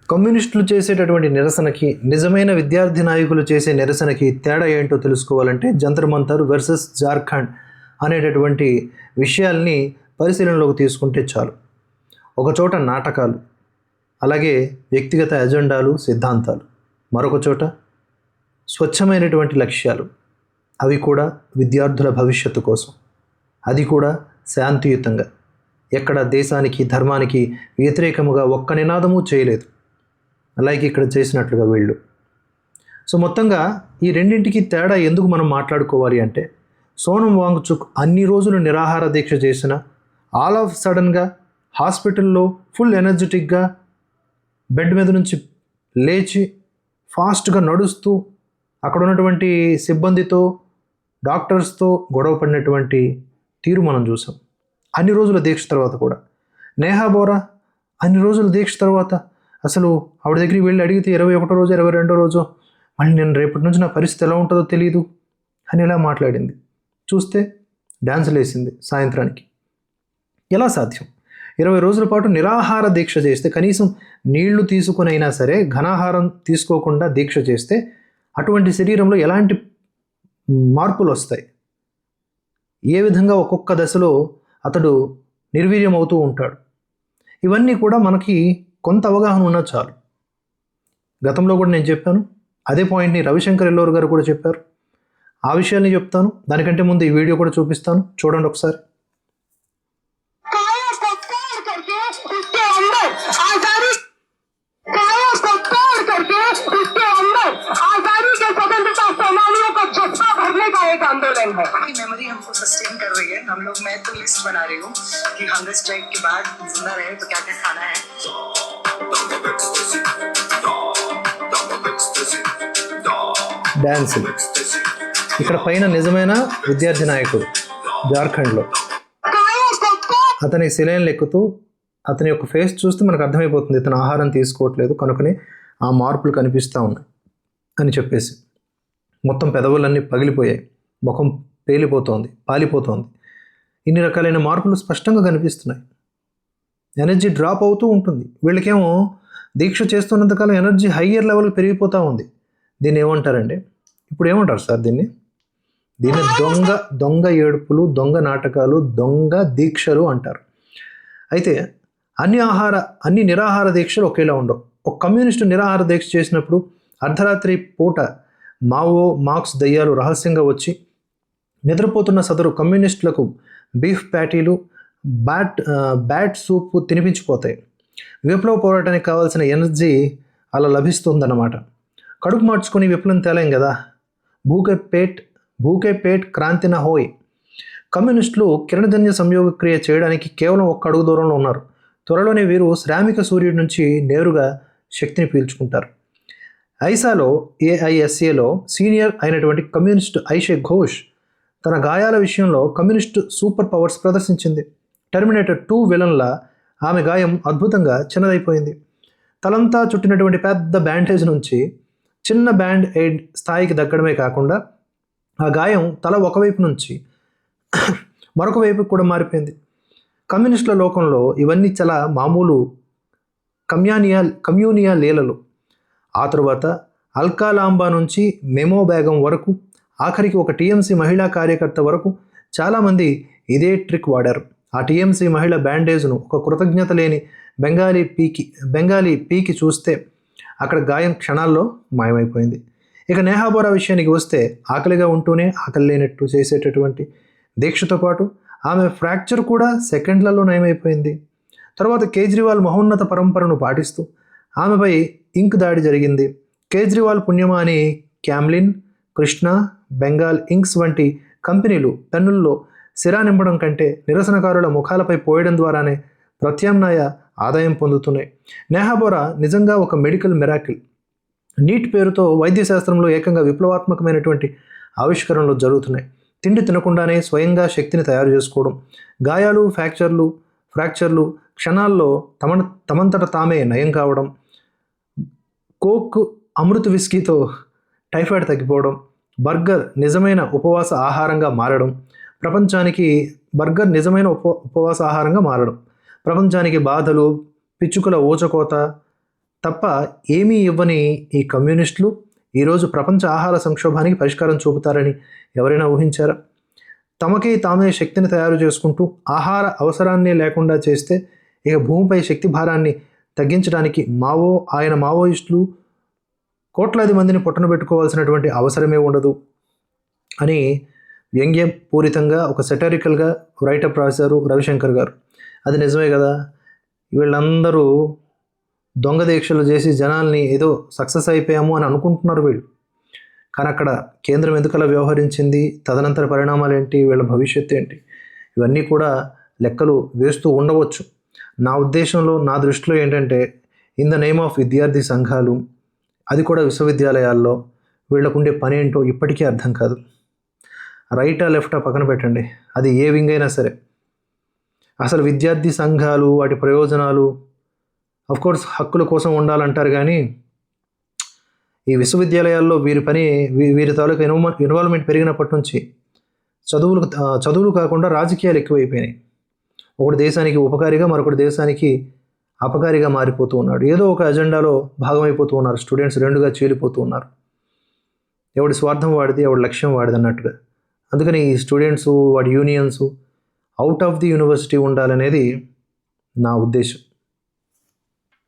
కమ్యూనిస్టులు చేసేటటువంటి నిరసనకి, నిజమైన విద్యార్థి నాయకులు చేసే నిరసనకి తేడా ఏంటో తెలుసుకోవాలంటే జంతర్ మంతర్ వర్సెస్ జార్ఖండ్ అనేటటువంటి విషయాల్ని పరిశీలనలోకి తీసుకుంటే చాలు. ఒకచోట నాటకాలు, అలాగే వ్యక్తిగత ఎజెండాలు, సిద్ధాంతాలు, మరొక చోట స్వచ్ఛమైనటువంటి లక్ష్యాలు, అవి కూడా విద్యార్థుల భవిష్యత్తు కోసం, అది కూడా శాంతియుతంగా, ఎక్కడ దేశానికి ధర్మానికి వ్యతిరేకముగా ఒక్క నినాదము చేయలేదు, అలాగే ఇక్కడ చేసినట్లుగా వీళ్ళు. సో మొత్తంగా ఈ రెండింటికి తేడా ఎందుకు మనం మాట్లాడుకోవాలి అంటే, సోనం వాంగ్చుక్ అన్ని రోజులు నిరాహార దీక్ష చేసిన ఆల్ ఆఫ్ సడన్గా హాస్పిటల్లో ఫుల్ ఎనర్జెటిక్గా బెడ్ మీద నుంచి లేచి ఫాస్ట్గా నడుస్తూ అక్కడ ఉన్నటువంటి సిబ్బందితో, డాక్టర్స్తో గొడవ పడినటువంటి తీరు మనం చూసాం అన్ని రోజుల దీక్ష తర్వాత కూడా. నేహా బోరా అన్ని రోజుల దీక్ష తర్వాత అసలు ఆవిడ దగ్గరికి వెళ్ళి అడిగితే 21 రోజు 22 రోజు మళ్ళీ నేను రేపటి నుంచి నా పరిస్థితి ఎలా ఉంటుందో తెలియదు అని ఇలా మాట్లాడింది. చూస్తే డ్యాన్సులు వేసింది సాయంత్రానికి. ఎలా సాధ్యం? 20 రోజుల పాటు నిరాహార దీక్ష చేస్తే, కనీసం నీళ్లు తీసుకుని అయినా సరే ఘనాహారం తీసుకోకుండా దీక్ష చేస్తే అటువంటి శరీరంలో ఎలాంటి మార్పులు వస్తాయి? ఏ విధంగా ఒక్కొక్క దశలో అతడు నిర్వీర్యం అవుతూ ఉంటాడు? ఇవన్నీ కూడా మనకి కొంత అవగాహన ఉన్నా చాలు. గతంలో కూడా నేను చెప్పాను, అదే పాయింట్ని రవిశంకర్ ఎల్లోర్ గారు కూడా చెప్పారు. ఆ విషయాన్ని చెప్తాను. దానికంటే ముందు ఈ వీడియో కూడా చూపిస్తాను, చూడండి ఒకసారి. आंदोलन है, मेमोरी हमको सस्टेन कर रही है. हम लोग, मैं तो लिस्ट बना रही हूँ कि हंगर स्ट्राइक के बाद जिंदा रहे तो क्या क्या खाना है. డ్యాన్సులు. ఇక్కడ పైన నిజమైన విద్యార్థి నాయకుడు జార్ఖండ్లో అతని శిలైన్లు ఎక్కుతూ, అతని యొక్క ఫేస్ చూస్తే మనకు అర్థమైపోతుంది ఇతను ఆహారం తీసుకోవట్లేదు కనుకనే ఆ మార్పులు కనిపిస్తూ ఉన్నాయి అని చెప్పేసి. మొత్తం పెదవులన్నీ పగిలిపోయాయి, ముఖం పేలిపోతోంది, పాలిపోతోంది. ఇన్ని రకాలైన మార్పులు స్పష్టంగా కనిపిస్తున్నాయి. ఎనర్జీ డ్రాప్ అవుతూ ఉంటుంది. వీళ్ళకేమో దీక్ష చేస్తున్నంతకాలం ఎనర్జీ హయ్యర్ లెవెల్కి పెరిగిపోతూ ఉంది. దీన్ని ఏమంటారండి? ఇప్పుడు ఏమంటారు సార్ దీన్ని? దొంగ ఏడుపులు, దొంగ నాటకాలు, దొంగ దీక్షలు అంటారు. అయితే అన్ని నిరాహార దీక్షలు ఒకేలా ఉండవు. ఒక కమ్యూనిస్టు నిరాహార దీక్ష చేసినప్పుడు అర్ధరాత్రి పూట మార్క్స్ దయ్యాలు రహస్యంగా వచ్చి నిద్రపోతున్న సదరు కమ్యూనిస్టులకు బీఫ్ ప్యాటీలు, బ్యాట్ సూప్ తినిపించిపోతాయి. విప్లవ పోరాటానికి కావాల్సిన ఎనర్జీ అలా లభిస్తుందన్నమాట. కడుపు మార్చుకొని విప్లవం తేలేం కదా. భూకే పేట్ క్రాంతి నా హోయ్. కమ్యూనిస్టులు కిరణజన్య సంయోగక్రియ చేయడానికి కేవలం 1 అడుగు దూరంలో ఉన్నారు. త్వరలోనే వీరు శ్రామిక సూర్యుడి నుంచి నేరుగా శక్తిని పీల్చుకుంటారు. ఐసాలో, ఏఐఎస్ఏలో సీనియర్ అయినటువంటి కమ్యూనిస్ట్ ఐషే ఘోష్ తన గాయాల విషయంలో కమ్యూనిస్టు సూపర్ పవర్స్ ప్రదర్శించింది. టెర్మినేటర్ 2 విలన్లా ఆమె గాయం అద్భుతంగా చిన్నదైపోయింది. తలంతా చుట్టినటువంటి పెద్ద బ్యాండేజ్ నుంచి చిన్న బ్యాండ్ ఎయిడ్ స్థాయికి దగ్గడమే కాకుండా ఆ గాయం తల ఒకవైపు నుంచి మరొక వైపుకి కూడా మారిపోయింది. కమ్యూనిస్టుల లోకంలో ఇవన్నీ చాలా మామూలు కమ్యూనియా లీలలు. ఆ తరువాత అల్కాలాంబా నుంచి మెమో బేగం వరకు, ఆఖరికి ఒక టీఎంసీ మహిళా కార్యకర్త వరకు చాలామంది ఇదే ట్రిక్ వాడారు. ఆ టీఎంసీ మహిళ బ్యాండేజ్ను ఒక కృతజ్ఞత లేని బెంగాలీ పీకి చూస్తే అక్కడ గాయం క్షణాల్లో మాయమైపోయింది. ఇక నేహా బోరా విషయానికి వస్తే, ఆకలిగా ఉంటూనే ఆకలి లేనట్టు చేసేటటువంటి దీక్షతో పాటు ఆమె ఫ్రాక్చర్ కూడా సెకండ్లలో నయమైపోయింది. తర్వాత కేజ్రీవాల్ మహోన్నత పరంపరను పాటిస్తూ ఆమెపై ఇంక్ దాడి జరిగింది. కేజ్రీవాల్ పుణ్యమా అని క్యామ్లిన్, కృష్ణ, బెంగాల్ ఇంక్స్ వంటి కంపెనీలు పెన్నుల్లో సిరా నింపడం కంటే నిరసనకారుల ముఖాలపై పోయడం ద్వారానే ప్రత్యామ్నాయ ఆదాయం పొందుతున్నాయి. నేహా బోరా నిజంగా ఒక మెడికల్ మిరాకిల్. నీట్ పేరుతో వైద్యశాస్త్రంలో ఏకంగా విప్లవాత్మకమైనటువంటి ఆవిష్కరణలు జరుగుతున్నాయి. తిండి తినకుండానే స్వయంగా శక్తిని తయారు చేసుకోవడం, గాయాలు, ఫ్రాక్చర్లు క్షణాల్లో తమంతట తామే నయం కావడం, కోక్ అమృత విస్కీతో టైఫాయిడ్ తగ్గిపోవడం, బర్గర్ నిజమైన ఉపవాస ఆహారంగా మారడం, ప్రపంచానికి బాధలు, పిచ్చుకల ఊచకోత, తప్ప ఏమీ ఇవ్వని ఈ కమ్యూనిస్టులు ఈరోజు ప్రపంచ ఆహార సంక్షోభానికి పరిష్కారం చూపుతారని ఎవరైనా ఊహించారా? తమకి తామే శక్తిని తయారు చేసుకుంటూ ఆహార అవసరాన్ని లేకుండా చేస్తే ఇక భూమిపై శక్తి భారాన్ని తగ్గించడానికి మావోయిస్టులు కోట్లాది మందిని పొట్టన పెట్టుకోవాల్సినటువంటి అవసరమే ఉండదు అని వ్యంగ్యపూరితంగా ఒక సెటారికల్గా రైటప్ రాశారు రవిశంకర్ గారు. అది నిజమే కదా. వీళ్ళందరూ దొంగ దీక్షలు చేసి జనాల్ని ఏదో సక్సెస్ అయిపోయాము అని అనుకుంటున్నారు వీళ్ళు. కానీ అక్కడ కేంద్రం ఎందుకలా వ్యవహరించింది, తదనంతర పరిణామాలు ఏంటి, వీళ్ళ భవిష్యత్తు ఏంటి, ఇవన్నీ కూడా లెక్కలు వేస్తూ ఉండవచ్చు. నా ఉద్దేశంలో, నా దృష్టిలో ఏంటంటే, ఇన్ ద నేమ్ ఆఫ్ విద్యార్థి సంఘాలు, అది కూడా విశ్వవిద్యాలయాల్లో, వీళ్ళకుండే పని ఏంటో ఇప్పటికీ అర్థం కాదు. రైటా లెఫ్టా పక్కన పెట్టండి, అది ఏ వింగ్ అయినా సరే. అసలు విద్యార్థి సంఘాలు, వాటి ప్రయోజనాలు కోర్స్ హక్కుల కోసం ఉండాలంటారు, కానీ ఈ విశ్వవిద్యాలయాల్లో వీరి తాలూకు ఇన్వాల్వ్మెంట్ పెరిగినప్పటి నుంచి చదువులు కాకుండా రాజకీయాలు ఎక్కువైపోయినాయి. ఒకటి దేశానికి ఉపకారిగా, మరొకటి దేశానికి అపకారిగా మారిపోతూ ఉన్నాడు. ఏదో ఒక అజెండాలో భాగమైపోతూ ఉన్నారు స్టూడెంట్స్, రెండుగా చీలిపోతూ ఉన్నారు. ఎవడి స్వార్థం వాడిది, ఎవడి లక్ష్యం వాడిది అన్నట్టుగా. అందుకని ఈ స్టూడెంట్స్, వాడి unions out of the university ఉండాలనేది నా ఉద్దేశం.